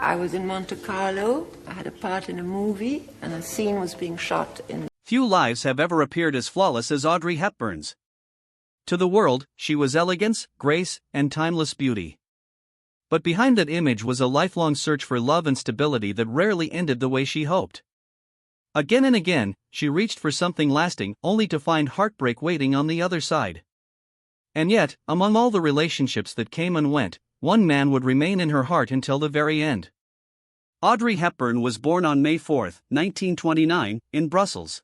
I was in Monte Carlo. I had a part in a movie, and a scene was being shot in. Few lives have ever appeared as flawless as Audrey Hepburn's. To the world, she was elegance, grace, and timeless beauty. But behind that image was a lifelong search for love and stability that rarely ended the way she hoped. Again and again, she reached for something lasting, only to find heartbreak waiting on the other side. And yet, among all the relationships that came and went, one man would remain in her heart until the very end. Audrey Hepburn was born on May 4, 1929, in Brussels.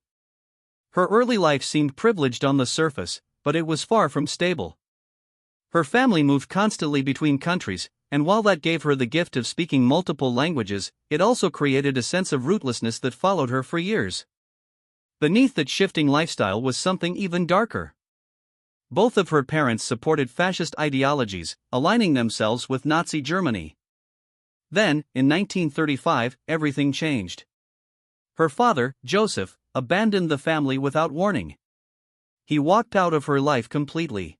Her early life seemed privileged on the surface, but it was far from stable. Her family moved constantly between countries, and while that gave her the gift of speaking multiple languages, it also created a sense of rootlessness that followed her for years. Beneath that shifting lifestyle was something even darker. Both of her parents supported fascist ideologies, aligning themselves with Nazi Germany. Then, in 1935, everything changed. Her father, Joseph, abandoned the family without warning. He walked out of her life completely.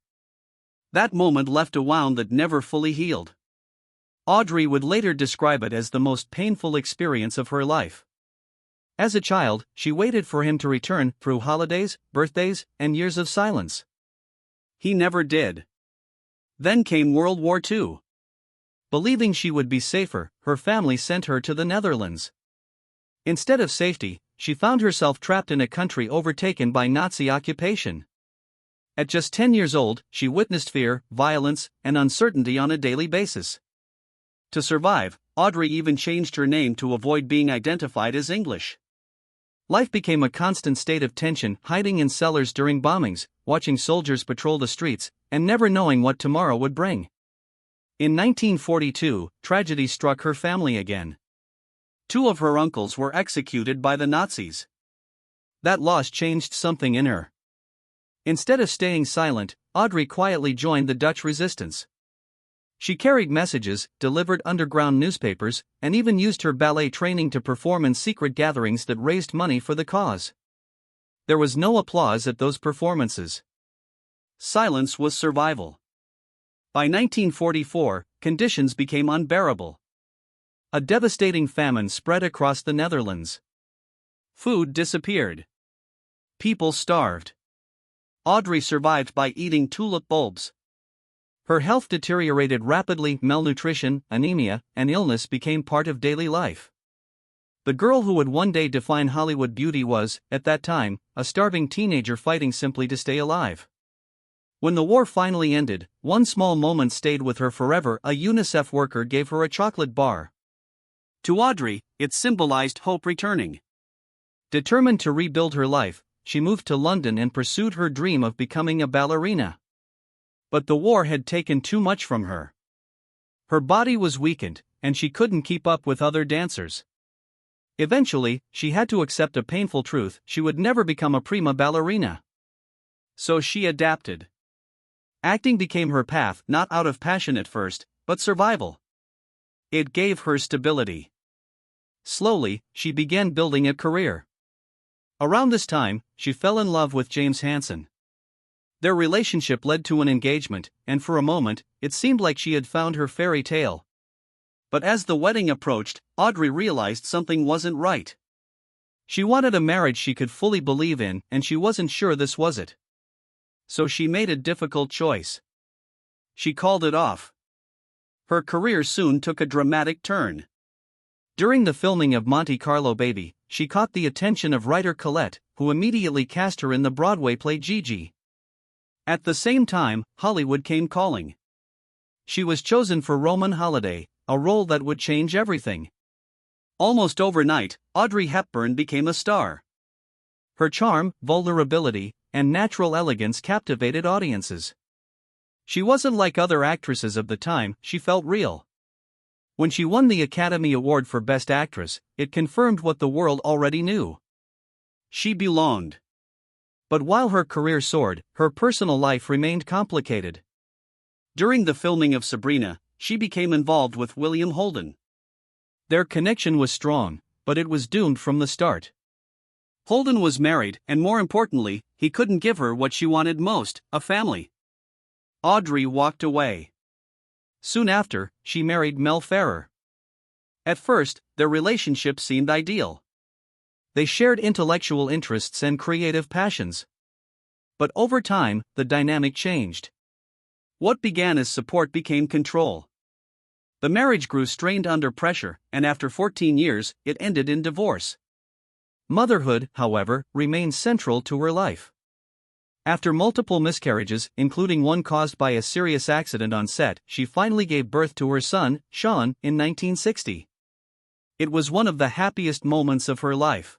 That moment left a wound that never fully healed. Audrey would later describe it as the most painful experience of her life. As a child, she waited for him to return through holidays, birthdays, and years of silence. He never did. Then came World War II. Believing she would be safer, her family sent her to the Netherlands. Instead of safety, she found herself trapped in a country overtaken by Nazi occupation. At just 10 years old, she witnessed fear, violence, and uncertainty on a daily basis. To survive, Audrey even changed her name to avoid being identified as English. Life became a constant state of tension, hiding in cellars during bombings, watching soldiers patrol the streets, and never knowing what tomorrow would bring. In 1942, tragedy struck her family again. 2 of her uncles were executed by the Nazis. That loss changed something in her. Instead of staying silent, Audrey quietly joined the Dutch resistance. She carried messages, delivered underground newspapers, and even used her ballet training to perform in secret gatherings that raised money for the cause. There was no applause at those performances. Silence was survival. By 1944, conditions became unbearable. A devastating famine spread across the Netherlands. Food disappeared. People starved. Audrey survived by eating tulip bulbs. Her health deteriorated rapidly, malnutrition, anemia, and illness became part of daily life. The girl who would one day define Hollywood beauty was, at that time, a starving teenager fighting simply to stay alive. When the war finally ended, one small moment stayed with her forever. A UNICEF worker gave her a chocolate bar. To Audrey, it symbolized hope returning. Determined to rebuild her life, she moved to London and pursued her dream of becoming a ballerina. But the war had taken too much from her. Her body was weakened, and she couldn't keep up with other dancers. Eventually, she had to accept a painful truth: she would never become a prima ballerina. So she adapted. Acting became her path, not out of passion at first, but survival. It gave her stability. Slowly, she began building a career. Around this time, she fell in love with James Hansen. Their relationship led to an engagement, and for a moment, it seemed like she had found her fairy tale. But as the wedding approached, Audrey realized something wasn't right. She wanted a marriage she could fully believe in, and she wasn't sure this was it. So she made a difficult choice. She called it off. Her career soon took a dramatic turn. During the filming of Monte Carlo Baby, she caught the attention of writer Colette, who immediately cast her in the Broadway play Gigi. At the same time, Hollywood came calling. She was chosen for Roman Holiday, a role that would change everything. Almost overnight, Audrey Hepburn became a star. Her charm, vulnerability, and natural elegance captivated audiences. She wasn't like other actresses of the time, she felt real. When she won the Academy Award for Best Actress, it confirmed what the world already knew. She belonged. But while her career soared, her personal life remained complicated. During the filming of Sabrina, she became involved with William Holden. Their connection was strong, but it was doomed from the start. Holden was married, and more importantly, he couldn't give her what she wanted most: a family. Audrey walked away. Soon after, she married Mel Ferrer. At first, their relationship seemed ideal. They shared intellectual interests and creative passions. But over time, the dynamic changed. What began as support became control. The marriage grew strained under pressure, and after 14 years, it ended in divorce. Motherhood, however, remained central to her life. After multiple miscarriages, including one caused by a serious accident on set, she finally gave birth to her son, Sean, in 1960. It was one of the happiest moments of her life.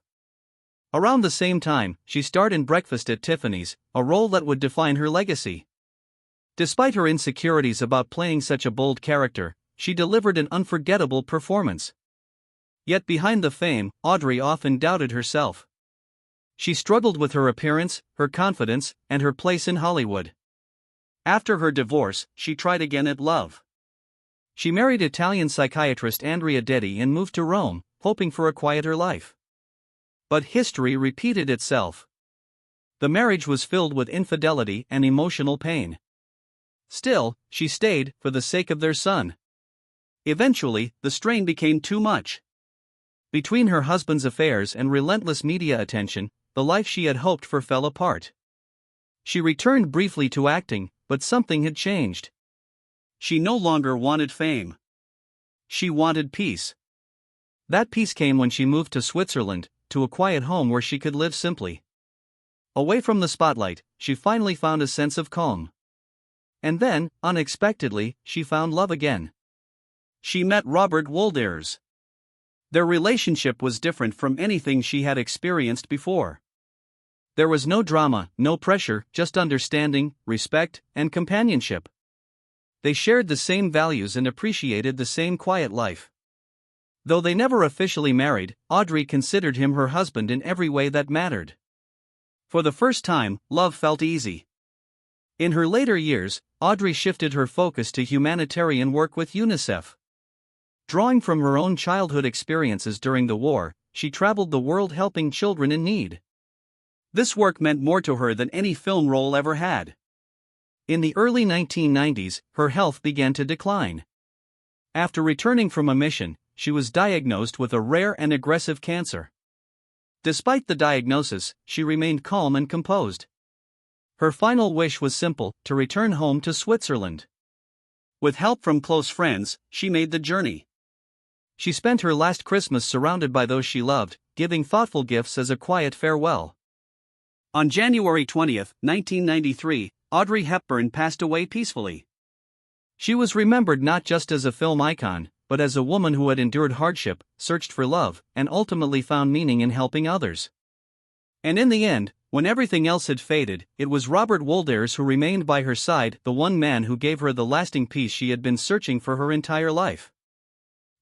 Around the same time, she starred in Breakfast at Tiffany's, a role that would define her legacy. Despite her insecurities about playing such a bold character, she delivered an unforgettable performance. Yet behind the fame, Audrey often doubted herself. She struggled with her appearance, her confidence, and her place in Hollywood. After her divorce, she tried again at love. She married Italian psychiatrist Andrea Detti and moved to Rome, hoping for a quieter life. But history repeated itself. The marriage was filled with infidelity and emotional pain. Still, she stayed, for the sake of their son. Eventually, the strain became too much. Between her husband's affairs and relentless media attention, the life she had hoped for fell apart. She returned briefly to acting, but something had changed. She no longer wanted fame. She wanted peace. That peace came when she moved to Switzerland, to a quiet home where she could live simply. Away from the spotlight, she finally found a sense of calm. And then, unexpectedly, she found love again. She met Robert Wolders. Their relationship was different from anything she had experienced before. There was no drama, no pressure, just understanding, respect, and companionship. They shared the same values and appreciated the same quiet life. Though they never officially married, Audrey considered him her husband in every way that mattered. For the first time, love felt easy. In her later years, Audrey shifted her focus to humanitarian work with UNICEF. Drawing from her own childhood experiences during the war, she traveled the world helping children in need. This work meant more to her than any film role ever had. In the early 1990s, her health began to decline. After returning from a mission, she was diagnosed with a rare and aggressive cancer. Despite the diagnosis, she remained calm and composed. Her final wish was simple: to return home to Switzerland. With help from close friends, she made the journey. She spent her last Christmas surrounded by those she loved, giving thoughtful gifts as a quiet farewell. On January 20, 1993, Audrey Hepburn passed away peacefully. She was remembered not just as a film icon, but as a woman who had endured hardship, searched for love, and ultimately found meaning in helping others. And in the end, when everything else had faded, it was Robert Wolders who remained by her side, the one man who gave her the lasting peace she had been searching for her entire life.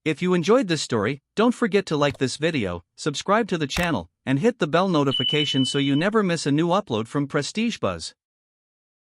If you enjoyed this story, don't forget to like this video, subscribe to the channel, and hit the bell notification so you never miss a new upload from Prestige Buzz.